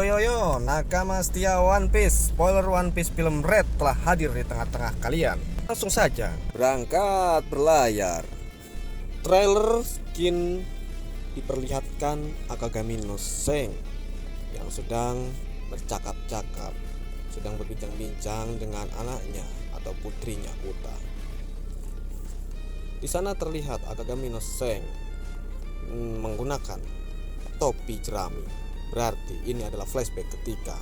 Yo yo yo, nakama setia One Piece. Spoiler One Piece film Red telah hadir di tengah-tengah kalian. Langsung saja berangkat berlayar. Trailer skin diperlihatkan Akagami no Seng yang sedang bercakap-cakap, sedang berbincang-bincang dengan anaknya atau putrinya Uta. Di sana terlihat Akagami no Seng menggunakan topi jerami. Berarti ini adalah flashback ketika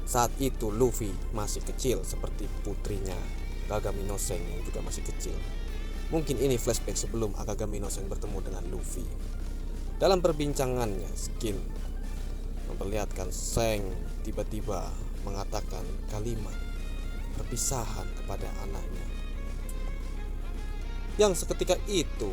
saat itu Luffy masih kecil seperti putrinya Akagami no Seng yang juga masih kecil. Mungkin ini flashback sebelum Akagami no Seng bertemu dengan Luffy. Dalam perbincangannya, Skin memperlihatkan Seng tiba-tiba mengatakan kalimat perpisahan kepada anaknya. Yang seketika itu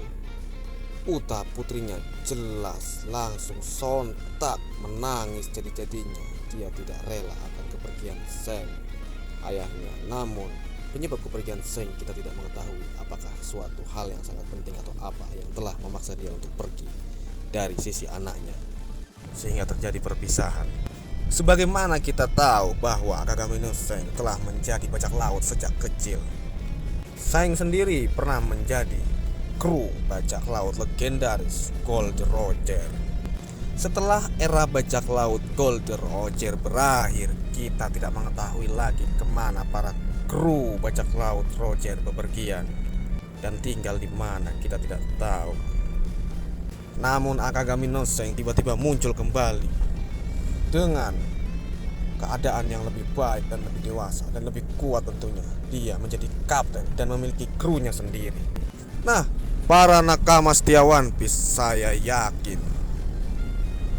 Uta putrinya jelas langsung sontak menangis jadi-jadinya. Dia tidak rela akan kepergian Seng, ayahnya. Namun penyebab kepergian Seng kita tidak mengetahui. Apakah suatu hal yang sangat penting atau apa yang telah memaksa dia untuk pergi dari sisi anaknya sehingga terjadi perpisahan. Sebagaimana kita tahu bahwa Akagami no Seng telah menjadi bajak laut sejak kecil. Seng sendiri pernah menjadi kru bajak laut legendaris Gold Roger. Setelah era bajak laut Gold Roger berakhir, kita tidak mengetahui lagi kemana para kru bajak laut Roger bepergian dan tinggal di mana kita tidak tahu. Namun Akagami no Seng tiba-tiba muncul kembali dengan keadaan yang lebih baik dan lebih dewasa dan lebih kuat tentunya. Dia menjadi kapten dan memiliki krunya sendiri. Nah, para nakama setia One Piece, saya yakin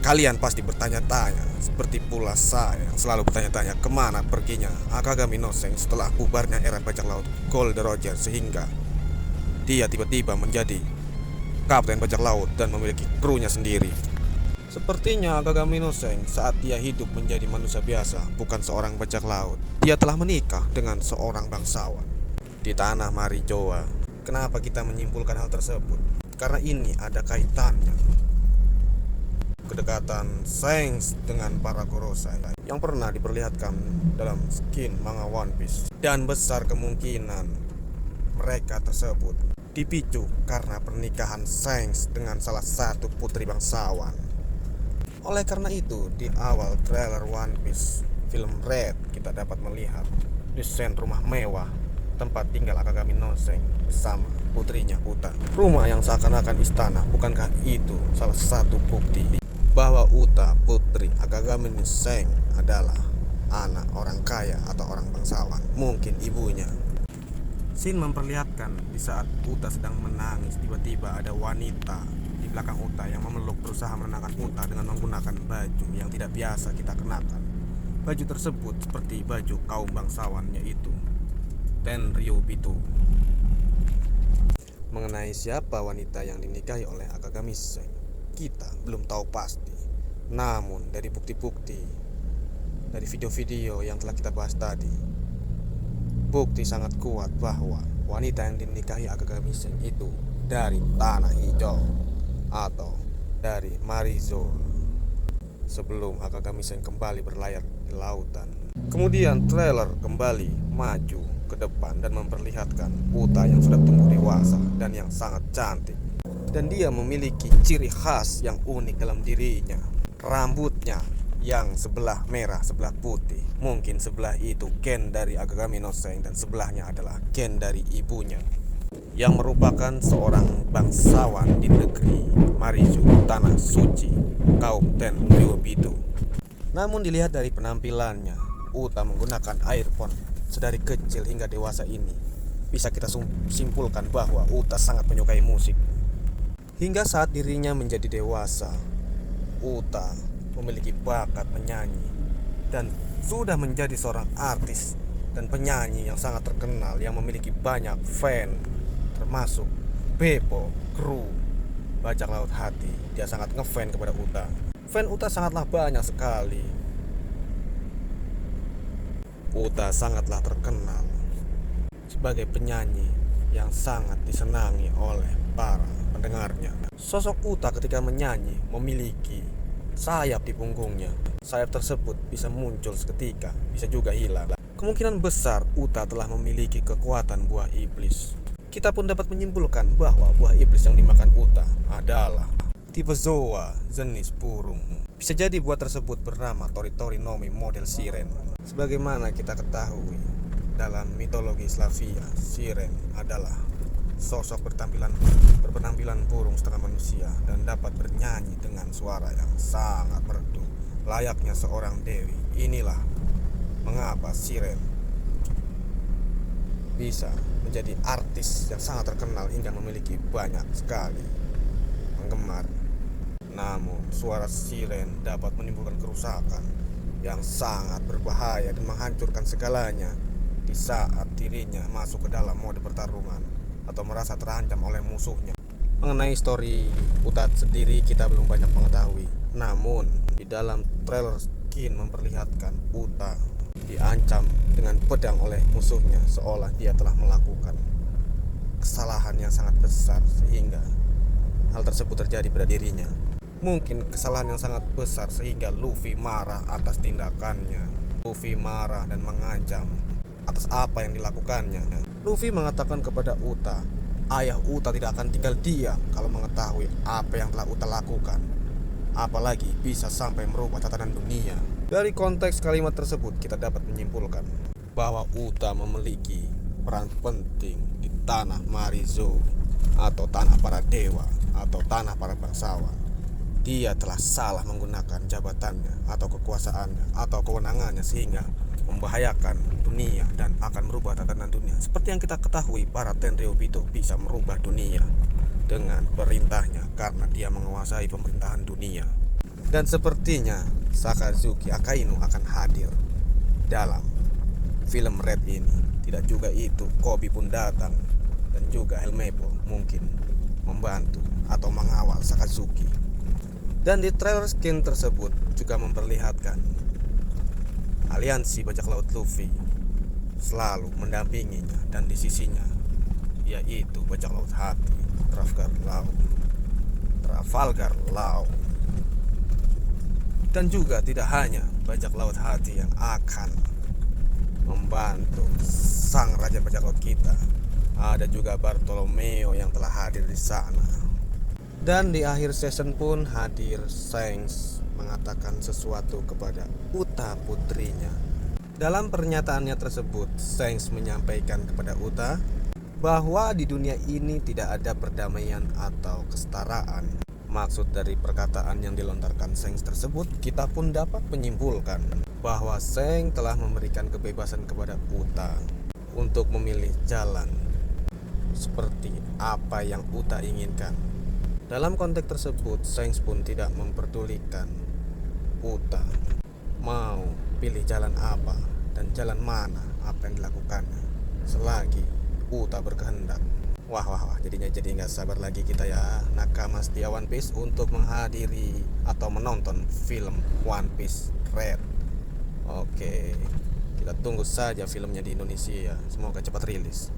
kalian pasti bertanya-tanya, seperti pula saya yang selalu bertanya-tanya kemana perginya Akagami no Seng setelah bubarnya era bajak laut Gold Roger sehingga dia tiba-tiba menjadi kapten bajak laut dan memiliki krunya sendiri. Sepertinya Akagami no Seng saat dia hidup menjadi manusia biasa, bukan seorang bajak laut. Dia telah menikah dengan seorang bangsawan di tanah Marijoa. Kenapa kita menyimpulkan hal tersebut? Karena ini ada kaitannya kedekatan Seng dengan para Gorosei yang pernah diperlihatkan dalam skin manga One Piece. Dan besar kemungkinan mereka tersebut dipicu karena pernikahan Seng dengan salah satu putri bangsawan. Oleh karena itu, di awal trailer One Piece film Red kita dapat melihat desain rumah mewah tempat tinggal Akagami no Seng bersama putrinya Uta. Rumah yang seakan-akan istana. Bukankah itu salah satu bukti bahwa Uta, putri Akagami no Seng, adalah anak orang kaya atau orang bangsawan? Mungkin ibunya. Scene memperlihatkan di saat Uta sedang menangis, tiba-tiba ada wanita di belakang Uta yang memeluk, berusaha menenangkan Uta dengan menggunakan baju yang tidak biasa kita kenakan. Baju tersebut seperti baju kaum bangsawan, yaitu Tenryubitu. Mengenai siapa wanita yang dinikahi oleh Akagami Seng, kita belum tahu pasti. Namun dari bukti-bukti, dari video-video yang telah kita bahas tadi, bukti sangat kuat bahwa wanita yang dinikahi Akagami Seng itu dari Tanah Hijau atau dari Marizuru sebelum Akagami Seng kembali berlayar di lautan. Kemudian trailer kembali maju ke depan dan memperlihatkan Uta yang sudah tumbuh dewasa dan yang sangat cantik. Dan dia memiliki ciri khas yang unik dalam dirinya. Rambutnya yang sebelah merah, sebelah putih. Mungkin sebelah itu gen dari Akagami no Seng dan sebelahnya adalah gen dari ibunya, yang merupakan seorang bangsawan di negeri Marizu, tanah suci kaum Tenryubitu. Namun dilihat dari penampilannya, Uta menggunakan earphone sedari kecil hingga dewasa ini. Bisa kita simpulkan bahwa Uta sangat menyukai musik. Hingga saat dirinya menjadi dewasa, Uta memiliki bakat menyanyi dan sudah menjadi seorang artis dan penyanyi yang sangat terkenal yang memiliki banyak fan, termasuk Beppo, kru bajak laut hati. Dia sangat ngefan kepada Uta. Fan Uta sangatlah banyak sekali. Uta sangatlah terkenal sebagai penyanyi yang sangat disenangi oleh para pendengarnya. Sosok Uta ketika menyanyi memiliki sayap di punggungnya. Sayap tersebut bisa muncul seketika, bisa juga hilang. Kemungkinan besar Uta telah memiliki kekuatan buah iblis. Kita pun dapat menyimpulkan bahwa buah iblis yang dimakan Uta adalah tipe zoa jenis burung. Bisa jadi buah tersebut bernama Tori-Tori Nomi model siren. Sebagaimana kita ketahui, dalam mitologi Slavia, siren adalah sosok berpenampilan burung setengah manusia dan dapat bernyanyi dengan suara yang sangat merdu, layaknya seorang dewi. Inilah mengapa siren bisa menjadi artis yang sangat terkenal hingga memiliki banyak sekali penggemar. Namun suara siren dapat menimbulkan kerusakan yang sangat berbahaya dan menghancurkan segalanya di saat dirinya masuk ke dalam mode pertarungan atau merasa terancam oleh musuhnya. Mengenai story Uta sendiri kita belum banyak mengetahui. Namun di dalam trailer skin memperlihatkan Uta diancam dengan pedang oleh musuhnya, seolah dia telah melakukan kesalahan yang sangat besar sehingga hal tersebut terjadi pada dirinya. Mungkin kesalahan yang sangat besar sehingga Luffy marah atas tindakannya. Luffy marah dan mengancam atas apa yang dilakukannya. Luffy mengatakan kepada Uta, ayah Uta tidak akan tinggal diam kalau mengetahui apa yang telah Uta lakukan, apalagi bisa sampai merubah tatanan dunia. Dari konteks kalimat tersebut kita dapat menyimpulkan bahwa Uta memiliki peran penting di tanah Marizo atau tanah para dewa atau tanah para bangsawan. Dia telah salah menggunakan jabatannya atau kekuasaannya atau kewenangannya sehingga membahayakan dunia dan akan merubah tatanan dunia. Seperti yang kita ketahui, para Tenryubito bisa merubah dunia dengan perintahnya karena dia menguasai pemerintahan dunia. Dan sepertinya Sakazuki Akainu akan hadir dalam film Red ini. Tidak juga itu, Koby pun datang dan juga Helmeppo mungkin membantu atau mengawal Sakazuki. Dan di trailer skin tersebut juga memperlihatkan aliansi bajak laut Luffy selalu mendampinginya dan di sisinya yaitu bajak laut hati Trafalgar Law. Dan juga tidak hanya bajak laut hati yang akan membantu sang raja bajak laut kita, ada juga Bartolomeo yang telah hadir di sana. Dan di akhir season pun hadir Shanks mengatakan sesuatu kepada Uta putrinya. Dalam pernyataannya tersebut, Shanks menyampaikan kepada Uta bahwa di dunia ini tidak ada perdamaian atau kesetaraan. Maksud dari perkataan yang dilontarkan Shanks tersebut, kita pun dapat menyimpulkan bahwa Shanks telah memberikan kebebasan kepada Uta untuk memilih jalan seperti apa yang Uta inginkan. Dalam konteks tersebut, Shanks pun tidak memperdulikan Uta mau pilih jalan apa dan jalan mana apa yang dilakukannya selagi Uta berkehendak. Wah, jadinya jadi nggak sabar lagi kita ya nakama setia One Piece untuk menghadiri atau menonton film One Piece Red. Oke, kita tunggu saja filmnya di Indonesia, semoga cepat rilis.